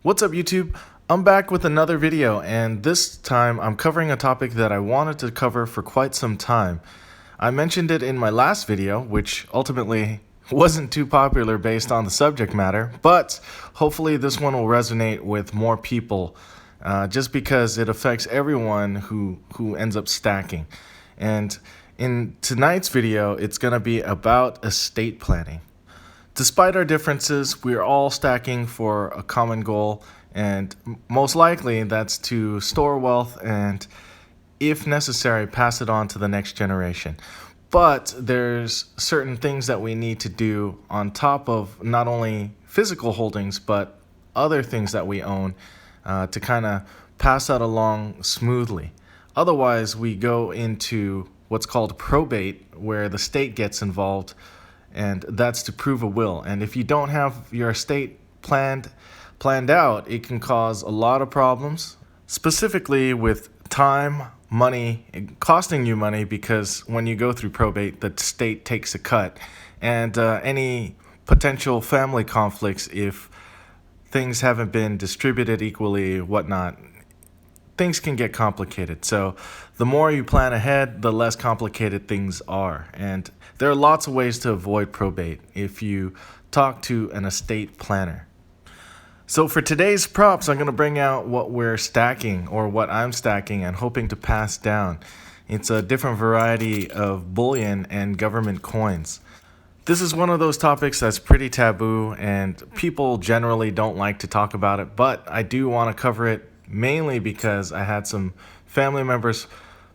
What's up, YouTube? I'm back with another video, and this time I'm covering a topic that I wanted to cover for quite some time. I mentioned it in my last video, which ultimately wasn't too popular based on the subject matter, but hopefully this one will resonate with more people, just because it affects everyone who ends up stacking. And in tonight's video, it's going to be about estate planning. Despite our differences, we're all stacking for a common goal, and most likely that's to store wealth and, if necessary, pass it on to the next generation. But there's certain things that we need to do on top of not only physical holdings, but other things that we own to kind of pass that along smoothly. Otherwise, we go into what's called probate, where the state gets involved, and that's to prove a will. And if you don't have your estate planned out, it can cause a lot of problems, specifically with time, money, costing you money, because when you go through probate, the state takes a cut, and any potential family conflicts if things haven't been distributed equally, whatnot. Things can get complicated. So the more you plan ahead, the less complicated things are. And there are lots of ways to avoid probate if you talk to an estate planner. So for today's props, I'm going to bring out what we're stacking, or what I'm stacking and hoping to pass down. It's a different variety of bullion and government coins. This is one of those topics that's pretty taboo, and people generally don't like to talk about it, but I do want to cover it mainly because I had some family members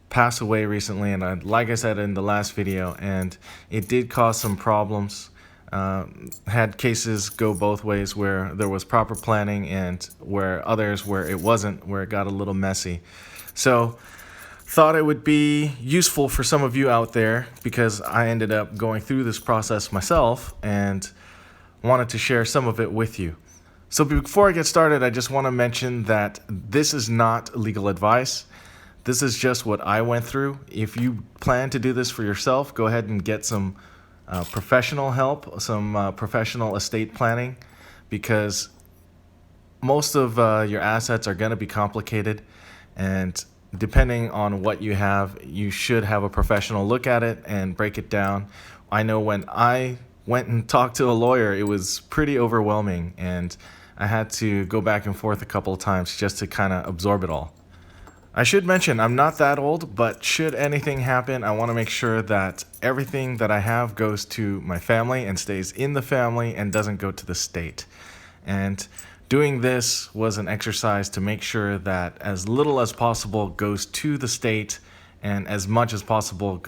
pass away recently, and like I said in the last video, and it did cause some problems. Had cases go both ways, where there was proper planning and where others where it wasn't, where it got a little messy. So thought it would be useful for some of you out there, because I ended up going through this process myself and wanted to share some of it with you. So before I get started, I just want to mention that this is not legal advice. This is just what I went through. If you plan to do this for yourself, go ahead and get some professional help, some professional estate planning, because most of your assets are going to be complicated, and depending on what you have, you should have a professional look at it and break it down. I know when I went and talked to a lawyer, it was pretty overwhelming, and I had to go back and forth a couple of times just to kind of absorb it all. I should mention, I'm not that old, but should anything happen, I want to make sure that everything that I have goes to my family and stays in the family and doesn't go to the state. And doing this was an exercise to make sure that as little as possible goes to the state, and as much as possible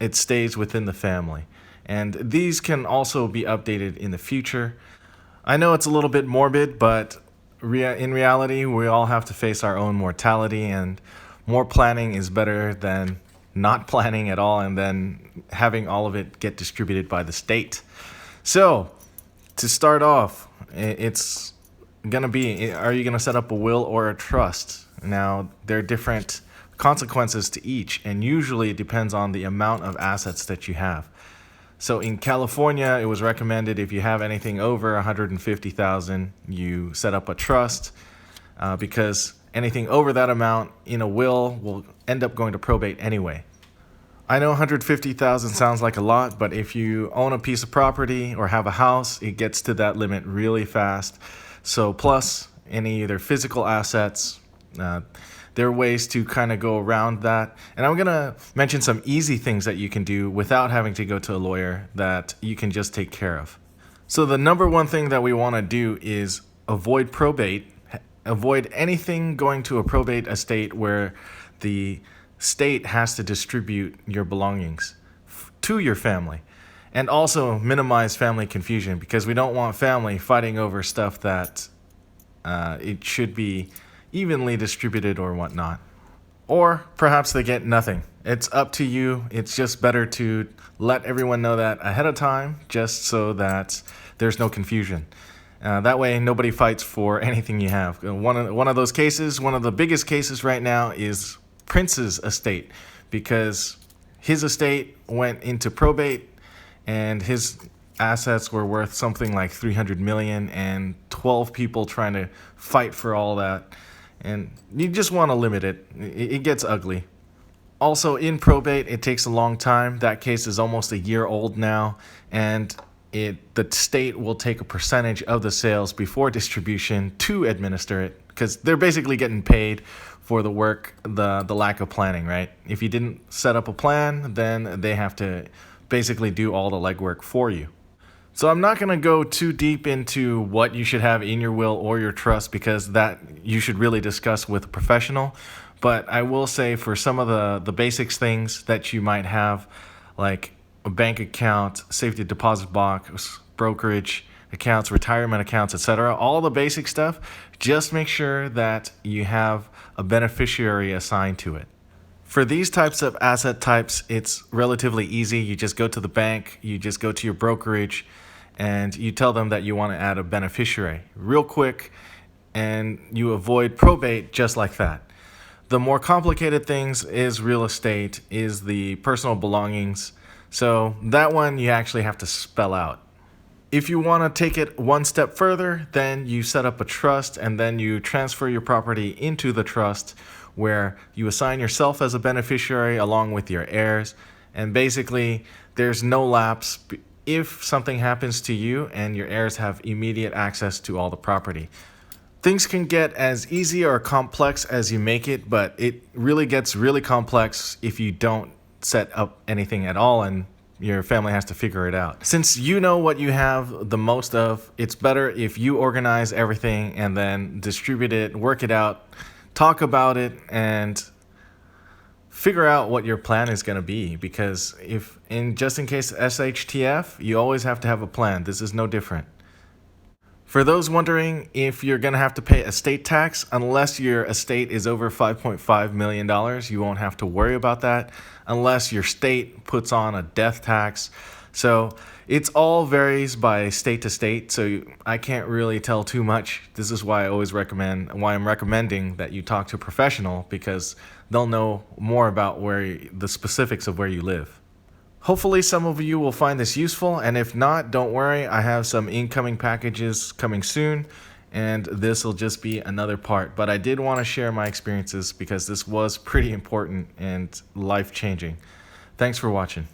it stays within the family. And these can also be updated in the future. I know it's a little bit morbid, but in reality, we all have to face our own mortality, and more planning is better than not planning at all and then having all of it get distributed by the state. So, to start off, it's going to be, are you going to set up a will or a trust? Now, there are different consequences to each, and usually it depends on the amount of assets that you have. So in California, it was recommended if you have anything over $150,000, you set up a trust, because anything over that amount in a will end up going to probate anyway. I know $150,000 sounds like a lot, but if you own a piece of property or have a house, it gets to that limit really fast. So plus any either physical assets, there are ways to kind of go around that. And I'm going to mention some easy things that you can do without having to go to a lawyer that you can just take care of. So the number one thing that we want to do is avoid probate. Avoid anything going to a probate estate where the state has to distribute your belongings to your family. And also minimize family confusion, because we don't want family fighting over stuff that it should be evenly distributed or whatnot. Or perhaps they get nothing. It's up to you. It's just better to let everyone know that ahead of time, just so that there's no confusion. That way nobody fights for anything you have. One of those cases, one of the biggest cases right now, is Prince's estate, because his estate went into probate and his assets were worth something like $300 million, and 12 people trying to fight for all that. And you just want to limit it. It gets ugly. Also, in probate, it takes a long time. That case is almost a year old now, and the state will take a percentage of the sales before distribution to administer it, because they're basically getting paid for the work, the lack of planning, right? If you didn't set up a plan, then they have to basically do all the legwork for you. So I'm not going to go too deep into what you should have in your will or your trust, because that you should really discuss with a professional. But I will say, for some of the basics things that you might have, like a bank account, safety deposit box, brokerage accounts, retirement accounts, etc., all the basic stuff, just make sure that you have a beneficiary assigned to it. For these types of asset types, it's relatively easy. You just go to the bank, you just go to your brokerage, and you tell them that you want to add a beneficiary real quick, and you avoid probate just like that. The more complicated things is real estate, is the personal belongings. So that one you actually have to spell out. If you want to take it one step further, then you set up a trust, and then you transfer your property into the trust, where you assign yourself as a beneficiary along with your heirs. And basically, there's no lapse if something happens to you, and your heirs have immediate access to all the property. Things can get as easy or complex as you make it, but it really gets really complex if you don't set up anything at all and your family has to figure it out. Since you know what you have the most of, it's better if you organize everything and then distribute it, work it out, talk about it, and figure out what your plan is going to be. Because just in case SHTF, you always have to have a plan. This is no different. For those wondering if you're going to have to pay estate tax, unless your estate is over $5.5 million, you won't have to worry about that unless your state puts on a death tax. So it's all varies by state to state, so I can't really tell too much. This is why I'm recommending that you talk to a professional, because they'll know more about the specifics of where you live. Hopefully some of you will find this useful, and if not, don't worry, I have some incoming packages coming soon, and this will just be another part. But I did want to share my experiences because this was pretty important and life-changing. Thanks for watching.